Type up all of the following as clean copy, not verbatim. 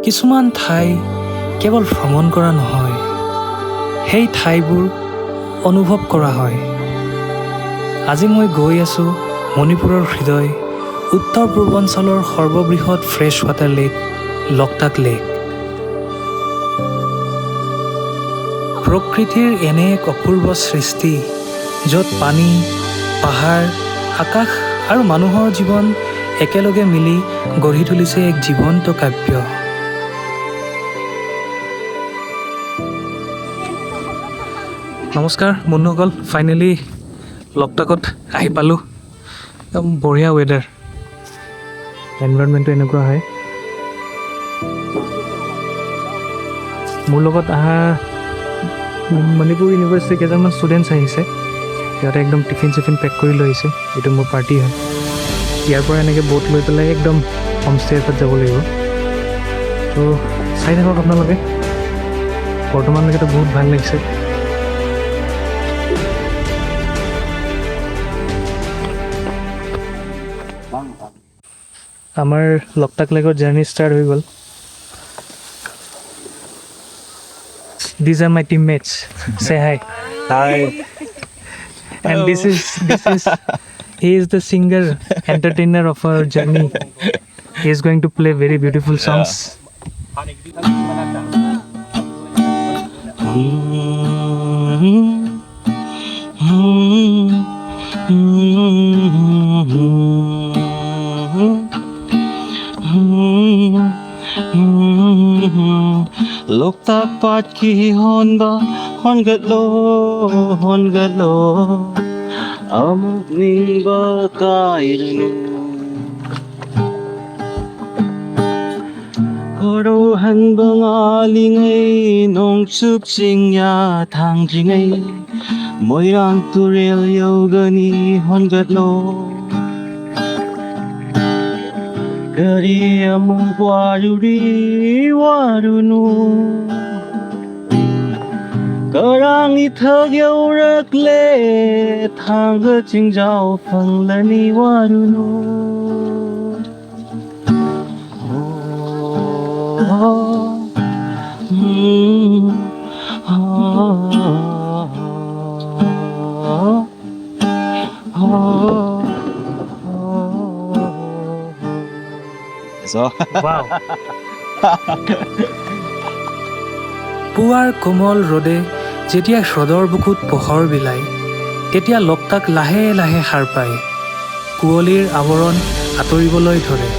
কিছুমান ঠাই কেৱল ভ্ৰমণ কৰা নহয়, সেই ঠাইবোৰ অনুভৱ কৰা হয়। আজি মই গৈ আছোঁ মণিপুৰৰ হৃদয়, উত্তৰ পূৰ্বাঞ্চলৰ সৰ্ববৃহৎ fresh water lake Loktak lake. প্ৰকৃতিৰ এনে এক অপূৰ্ব সৃষ্টি, য'ত পানী, পাহাৰ, আকাশ আৰু মানুহৰ জীৱন একেলগে মিলি গঢ়ি তুলিছে এক জীৱন্ত কাব্য। নমস্কাৰ বন্ধুসকল, ফাইনেলি লকটাকত আহি পালোঁ। একদম বঢ়িয়া ৱেডাৰ, এনভাইৰনমেণ্টটো এনেকুৱা হয়। মোৰ লগত অহা মণিপুৰ ইউনিভাৰ্চিটিৰ কেইজনমান ষ্টুডেণ্টছ আহিছে। সিহঁতে একদম টিফিন চিফিন পেক কৰি লৈ আহিছে। এইটো মোৰ পাৰ্টি হয়। ইয়াৰ পৰা এনেকৈ ব'ট লৈ পেলাই একদম হোমষ্টে এটাত যাব লাগিব। তো চাই থাকক আপোনালোকে। বৰ্তমানলৈকেতো বহুত ভাল লাগিছে। আমাৰ লকটাক লেকৰ জাৰ্ণি ষ্টাৰ্ট হৈ গ'ল। These are my teammates. Say hi. Hi. And this is he is the singer, entertainer of our journey. He is going to play very beautiful songs. Luktak pat ki hon gật lo amuk ning ba kai nu Koro han bang aling ai nong suk sing ya thang jing ai moi rang tu rel yo gani hon gật lo Kari amung waru nu Karang ithag yêu rak le thang ga ching jao phang la ni waru nu So Wow. পুৱাৰ কোমল ৰ'দে যেতিয়া হ্ৰদৰ বুকুত পোহৰ বিলায়, তেতিয়া লকটাক লাহে লাহে সাৰ পায়। কুঁৱলীৰ আৱৰণ আঁতৰিবলৈ ধৰে।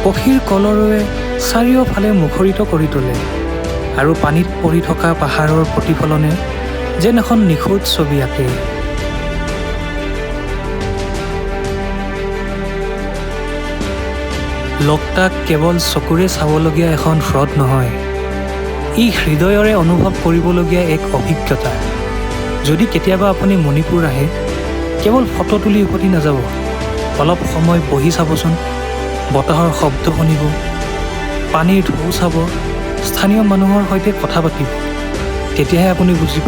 পক্ষীৰ কলৰৱে চাৰিওফালে মুখৰিত কৰি তোলে আৰু পানীত পৰি থকা পাহাৰৰ প্ৰতিফলনে যেন এখন নিখুঁত ছবি আঁকে। লকটাক কেৱল চকুৰে চাবলগীয়া এখন হ্ৰদ নহয়, ই হৃদয়ৰে অনুভৱ কৰিবলগীয়া এক অভিজ্ঞতা। যদি কেতিয়াবা আপুনি মণিপুৰ আহে, কেৱল ফটো তুলি উভতি নাযাব। অলপ সময় বহি চাবচোন, বতাহৰ শব্দ শুনিব, পানীৰ ঢৌ চাব, স্থানীয় মানুহৰ সৈতে কথা পাতিব। তেতিয়াহে আপুনি বুজিব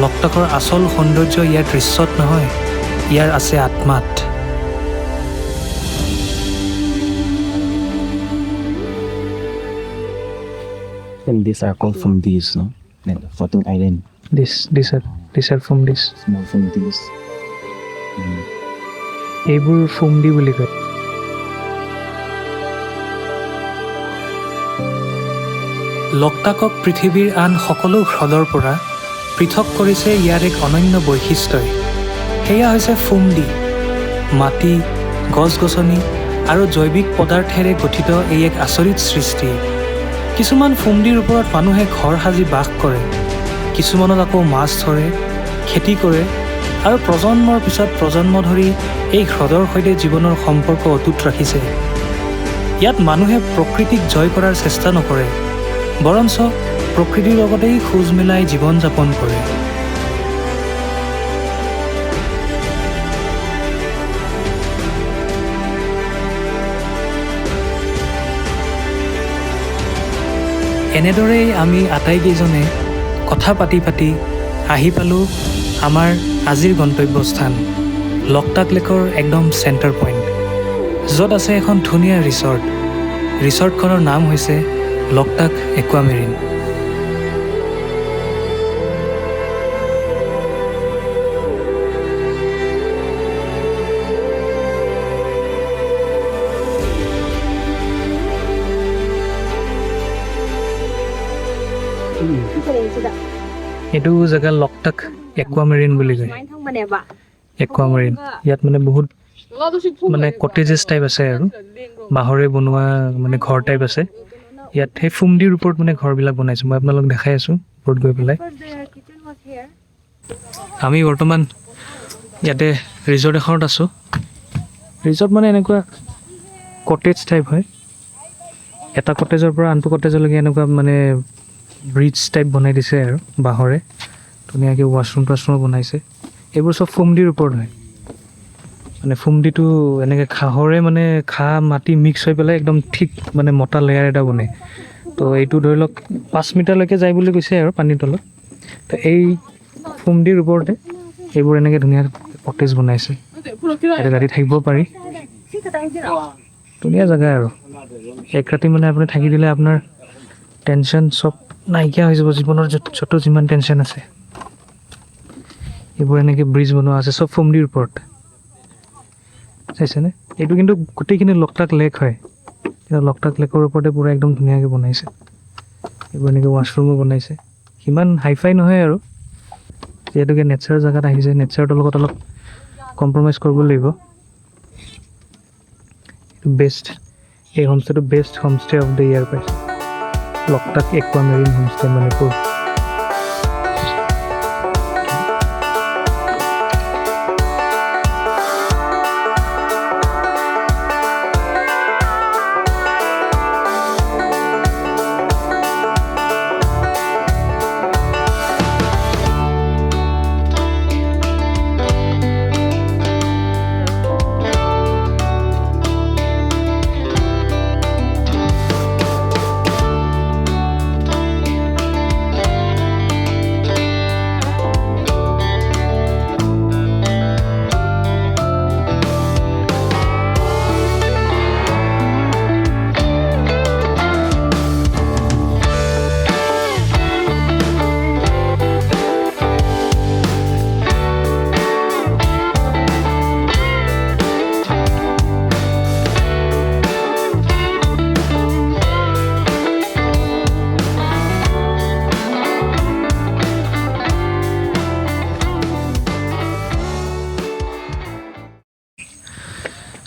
লকটাকৰ আচল সৌন্দৰ্য ইয়াৰ দৃশ্যত নহয়, ইয়াৰ আছে আত্মাত। And these are called from these, no? And the floating island. These are from this. Small from these. এইবোৰ ফুমদি বুলি কয়। লকটাকক পৃথিৱীৰ আন সকলো হ্ৰদৰ পৰা পৃথক কৰিছে ইয়াৰ এক অনন্য বৈশিষ্ট্যই। সেয়া হৈছে ফুমদি। মাটি, গছ-গছনি আৰু জৈৱিক পদাৰ্থেৰে গঠিত এই এক আচৰিত সৃষ্টি। কিছুমান ফুমদিৰ ওপৰত মানুহে ঘৰ সাজি বাস কৰে, কিছুমানত আকৌ মাছ ধৰে, খেতি কৰে আৰু প্ৰজন্মৰ পিছত প্ৰজন্ম ধৰি এই হ্ৰদৰ সৈতে জীৱনৰ সম্পৰ্ক অটুট ৰাখিছে। ইয়াত মানুহে প্ৰকৃতিক জয় কৰাৰ চেষ্টা নকৰে, বৰঞ্চ প্ৰকৃতিৰ লগতেই খোজ মিলাই জীৱন যাপন কৰে। এনেদৰেই আমি আটাইকেইজনে কথা পাতি পাতি আহি পালোঁ আমাৰ আজিৰ গন্তব্যস্থান, লকটাক লেকৰ একদম চেণ্টাৰ পইণ্ট, য'ত আছে এখন ধুনীয়া ৰিচৰ্ট। ৰিচৰ্টখনৰ নাম হৈছে লকটাক একুৱামেৰিন। এইটো জেগা লকটাক একুৱামেৰিন বুলি কয়। একুৱামেৰিন ইয়াত মানে বহুত মানে কটেজেছ টাইপ আছে আৰু বাঁহৰে বনোৱা মানে ঘৰ টাইপ আছে। ইয়াত সেই ফুমদিৰ ওপৰত মানে ঘৰবিলাক বনাইছোঁ। মই আপোনালোক দেখাই আছোঁ ওপৰত গৈ পেলাই। আমি বৰ্তমান ইয়াতে ৰিজৰ্ট এখনত আছোঁ। ৰিজৰ্ট মানে এনেকুৱা কটেজ টাইপ হয়। এটা কটেজৰ পৰা আনটো কটেজলৈকে এনেকুৱা মানে ব্ৰিজ টাইপ বনাই দিছে আৰু বাঁহৰে। ধুনীয়াকৈ ৱাছৰুম টাছৰুমো বনাইছে। এইবোৰ চব ফুমদিৰ ওপৰত হয়। মানে ফুমদিটো এনেকৈ ঘাঁহৰে মানে ঘাঁহ মাটি মিক্স হৈ পেলাই একদম ঠিক মানে মতা লেয়াৰ এটা বনে। তো এইটো ধৰি লওক 5 মিটাৰলৈকে যায় বুলি কৈছে আৰু পানীৰ তলত। তো এই ফুমদিৰ ওপৰতে এইবোৰ এনেকৈ ধুনীয়া কটেজ বনাইছে। ইয়াতে ৰাতি থাকিব পাৰি। ধুনীয়া জেগা আৰু এক ৰাতি মানে আপুনি থাকি দিলে আপোনাৰ টেনশ্যন চব নাইকিয়া হৈ যাব। জীৱনৰ য'ত যিমান টেনশ্যন আছে এইবোৰ এনেকৈ ব্ৰিজ বনোৱা আছে চব ফুমদিৰ ওপৰত। চাইছেনে? এইটো কিন্তু গোটেইখিনি লকটাক লেক হয়। কিন্তু লকটাক লেকৰ ওপৰতে পূৰা একদম ধুনীয়াকৈ বনাইছে। এইবোৰ এনেকৈ ৱাছৰুমো বনাইছে। সিমান হাইফাই নহয় আৰু যিহেতুকে নেচাৰৰ জেগাত আহিছে, নেচাৰটোৰ লগত অলপ কম্প্ৰমাইজ কৰিব লাগিব। এইটো বেষ্ট, এই হোমষ্টেটো best homestay of the year পাইছে। Loktak aquamarine homestay Manipur.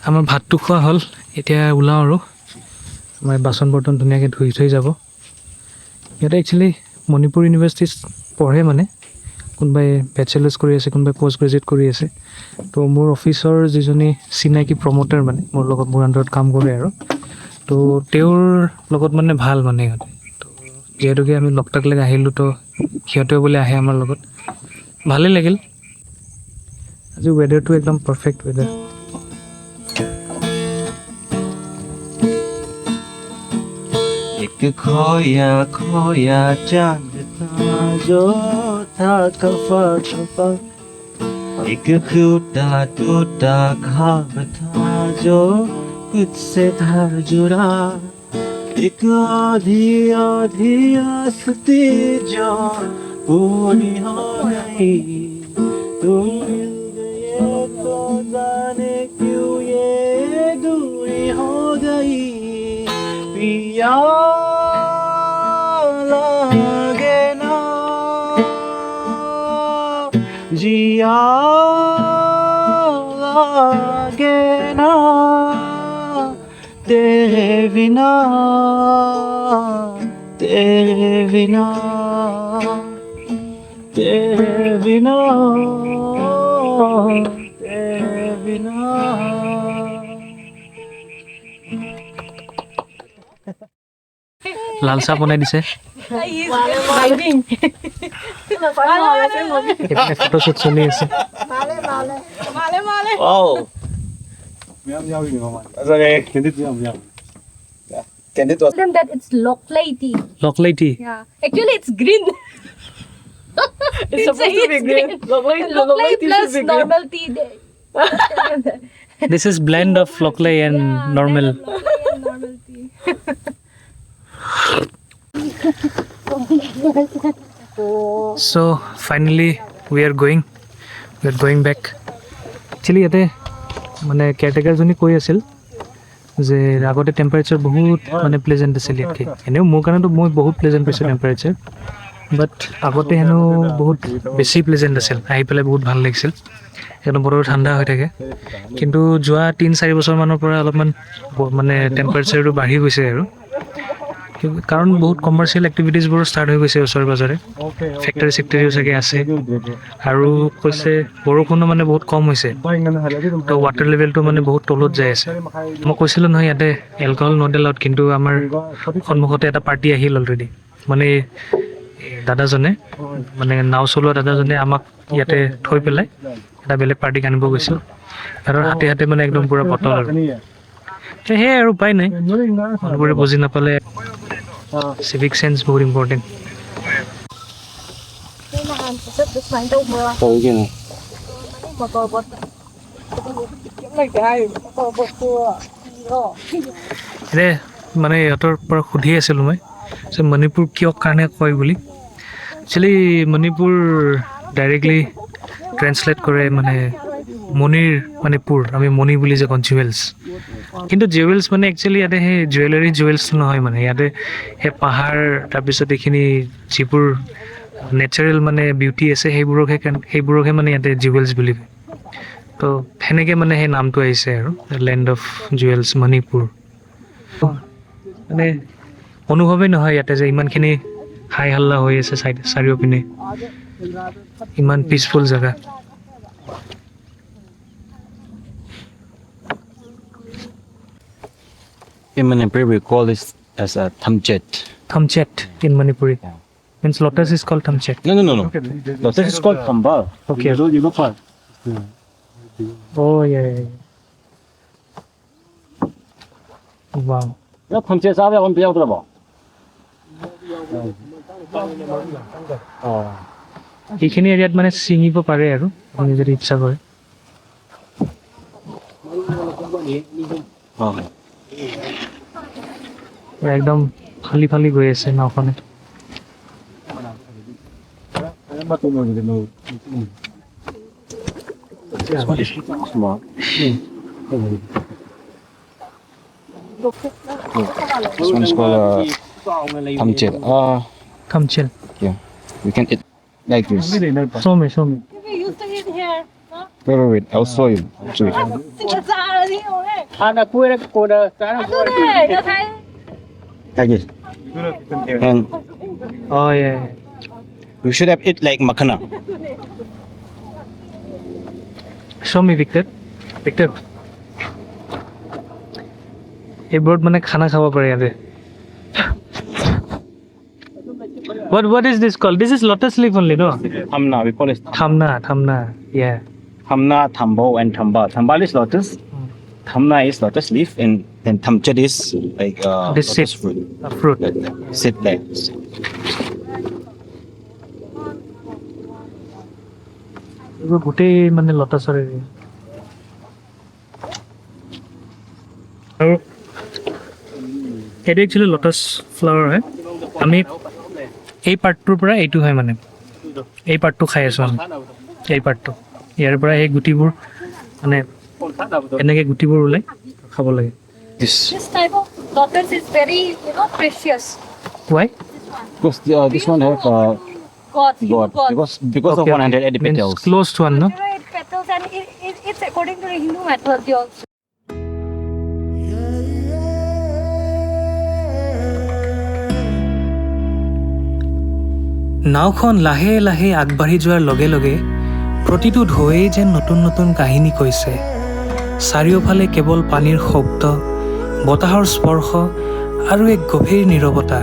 আমাৰ ভাতটো খোৱা হ'ল, এতিয়া ওলাওঁ আৰু আমাৰ বাচন বৰ্তন ধুনীয়াকৈ ধুই থৈ যাব। ইয়াতে একচুৱেলি মণিপুৰ ইউনিভাৰ্চিটিত পঢ়ে মানে কোনোবাই বেচেলাৰ্ছ কৰি আছে, কোনোবাই পষ্ট গ্ৰেজুৱেট কৰি আছে। তো মোৰ অফিচৰ যিজনী চিনাকি প্ৰমোটাৰ মানে মোৰ লগত মোৰ আণ্ডাৰত কাম কৰে আৰু তো তেওঁৰ লগত মানে ভাল মানে সিহঁতে। তো যিহেতুকে আমি লকটাকলৈকে আহিলোঁ তো সিহঁতেও বোলে আহে আমাৰ লগত, ভালেই লাগিল। আজি ৱেডাৰটো একদম পাৰফেক্ট ৱেডাৰ। एक खोया चांद था जो था कफा कफा, एक टूटा ख्वाब था जो खुद से था जुड़ा, एक आधी आसती जो पूरी हो गई। तुम मिल गए तो जाने क्यों ये दूरी हो गई। पिया लागे ना जिया लागे ना तेरे बिना तेरे बिना तेरे बिना तेरे बिना। লাল চাহ বনাই দিছে। ফটোশ্বুট চলি আছে। That it's Loklai tea. Loklai tea. Yeah. Actually, it's green. It's supposed to be green. Loklai plus normal tea. This is blend of লকলাই and normal. Loklai and normal tea. So finally we are going back. Actually ইয়াতে মানে কেয়াৰটেকাৰজনী কৈ আছিল যে আগতে temperature বহুত মানে প্লেজেণ্ট আছিল ইয়াতকৈ। এনেও মোৰ কাৰণেতো মই বহুত প্লেজেণ্ট পাইছোঁ টেম্পাৰেচাৰ, বাট আগতে হেনো বহুত বেছি প্লেজেণ্ট আছিল, আহি পেলাই বহুত ভাল লাগিছিল, একদম বতৰ ঠাণ্ডা হৈ থাকে। কিন্তু যোৱা 3-4 বছৰমানৰ পৰা অলপমান মানে টেম্পাৰেচাৰটো বাঢ়ি গৈছে আৰু, কাৰণ বহুত কমাৰ্চিয়েল এক্টিভিটিজবোৰ ষ্টাৰ্ট হৈ গৈছে ওচৰে পাঁজৰে, ফেক্টৰী চেক্টৰীও চাগে আছে, আৰু কৈছে বৰষুণো মানে বহুত কম হৈছে, তো ৱাটাৰ লেভেলটো মানে বহুত তলত যাই আছে। মই কৈছিলোঁ নহয় ইয়াতে এলকহল নট এলাউড, কিন্তু আমাৰ সন্মুখতে এটা পাৰ্টি আহিল অলৰেডি। মানে দাদাজনে মানে নাও চলোৱা দাদাজনে আমাক ইয়াতে থৈ পেলাই এটা বেলেগ পাৰ্টিক আনিব গৈছিল, আৰু হাতে হাতে মানে একদম পূৰা বটল আৰু সেয়াই আৰু উপায় নাই, মানুহবোৰে বুজি নাপালে। Civic sense বহুত ইম্পৰ্টেণ্ট। এতিয়া মানে ইহঁতৰ পৰা সুধি আছিলোঁ মই যে মণিপুৰ কিয় কাৰণে কয় বুলি। একচুৱেলি মণিপুৰ ডাইৰেক্টলি ট্ৰেন্সলেট কৰে মানে মণিৰ মানে পুৰ, আমি মণি বুলি যে কওঁ জুৱেলছ, কিন্তু জুৱেলছ মানে একচুৱেলি ইয়াতে সেই জুৱেলছটো নহয়, মানে ইয়াতে সেই পাহাৰ, তাৰপিছত এইখিনি যিবোৰ নেচাৰেল মানে বিউটি আছে সেইবোৰকহে মানে ইয়াতে জুৱেলছ বুলি কয়। তো সেনেকৈ মানে সেই নামটো আহিছে আৰু লেণ্ড অফ জুৱেলছ মণিপুৰ। মানে অনুভৱেই নহয় ইয়াতে যে ইমানখিনি হাই হাল্লা হৈ আছে চাৰিওপিনে, ইমান পিচফুল জেগা। In Manipur, we call this as a thamchet. Thamchet in Manipuri. Means lotus is called thamchet. No. Lotus is called thamba. Okay. You go far. Oh yeah. Wow. No, thamchet sabe on piao trabo. এইখিনি এৰিয়াত মানে ছিঙিব পাৰে আৰু আপুনি যদি ইচ্ছা কৰে। একদম ফালি ফালি গৈ আছে নাওখনে। This one is called thamchet. Thamchet. Yeah. We can eat like this. Show me. We used to eat here. Wait. I'll show you. Actually. Like this. And Oh yeah. we should have it like makhana. Show me Victor. এইবোৰত মানে খানা খাব পাৰে ইয়াতে। What is this called? This is lotus leaf only, no? Thamna, we call it Thamna. Yeah. thamna, thambo, and thamba. Thamba is lotus. Thamna is lotus leaf, and then thamchet is like This lotus seed. fruit. A fruit. Sit like. এইবোৰ গোটেই মানে লটাছৰ area. আৰু এইটো actually lotus flower হয়। আমি এই পাৰ্টটোৰ পৰা এইটো হয়, মানে এই পাৰ্টটো খাই আছোঁ আমি, এই পাৰ্টটো ইয়াৰ পৰা এই গুটিবোৰ মানে এনেকৈ গুটিবোৰ ওলাই খাব লাগে। This This type of lotus is very, precious. Why? because this one have God. God because of Okay, 180 means petals. close to one, no? It petals and it's according to the Hindu mythology also. নাওখন লাহে লাহে আগবাঢ়ি যোৱাৰ লগে লগে প্ৰতিটো ঢৌৱেই যেন নতুন নতুন কাহিনী কৈছে। চাৰিওফালে কেৱল পানীৰ শব্দ, বতাহৰ স্পৰ্শ আৰু এক গভীৰ নীৰৱতা।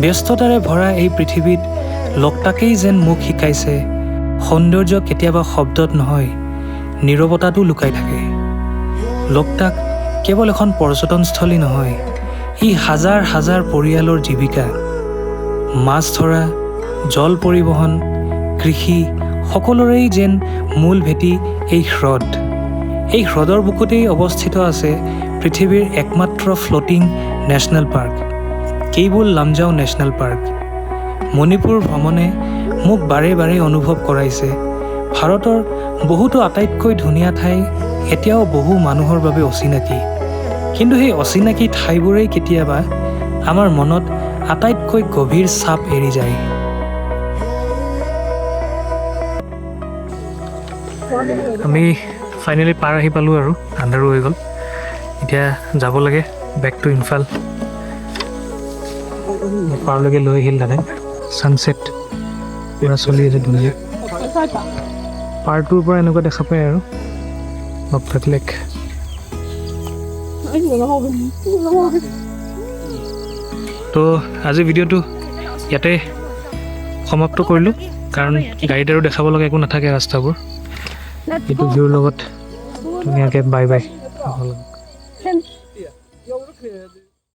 ব্যস্ততাৰে ভৰা এই পৃথিৱীত লোকটাকেই যেন মোক শিকাইছে, সৌন্দৰ্য কেতিয়াবা শব্দত নহয়, নীৰৱতাটো লুকাই থাকে। লোকটাক কেৱল এখন পৰ্যটনস্থলী নহয়, ই হাজাৰ হাজাৰ পৰিয়ালৰ জীৱিকা। মাছ ধৰা, জল পৰিবহণ, কৃষি সকলোৰেই যেন মূল ভেটি এই হ্ৰদ। এই হ্ৰদৰ বুকুতেই অৱস্থিত আছে পৃথিৱীৰ একমাত্ৰ floating national park, Keibul Lamjao national park. Manipur ভ্ৰমণে মোক বাৰে বাৰে অনুভৱ কৰাইছে ভাৰতৰ বহুতো আটাইতকৈ ধুনীয়া ঠাই এতিয়াও বহু মানুহৰ বাবে অচিনাকি। কিন্তু সেই অচিনাকি ঠাইবোৰেই কেতিয়াবা আমাৰ মনত আটাইতকৈ গভীৰ ছাপ এৰি যায়। আমি ফাইনেলি পাৰ আহি পালোঁ আৰু আন্ধাৰো হৈ গ'ল। এতিয়া যাব লাগে বেক টু ইম্ফল। পাৰলৈকে লৈ আহিল দাদাই। ছানছেট পূৰা চলি আছে ধুনীয়া। পাৰটোৰ পৰা এনেকুৱা দেখা পায় আৰু লকটাক লেক। তো আজি ভিডিঅ'টো ইয়াতে সমাপ্ত কৰিলোঁ, কাৰণ গাড়ীত আৰু দেখাব লগা একো নাথাকে ৰাস্তাবোৰ। এইটো ভিউৰ লগত ধুনীয়াকৈ বাই বাই।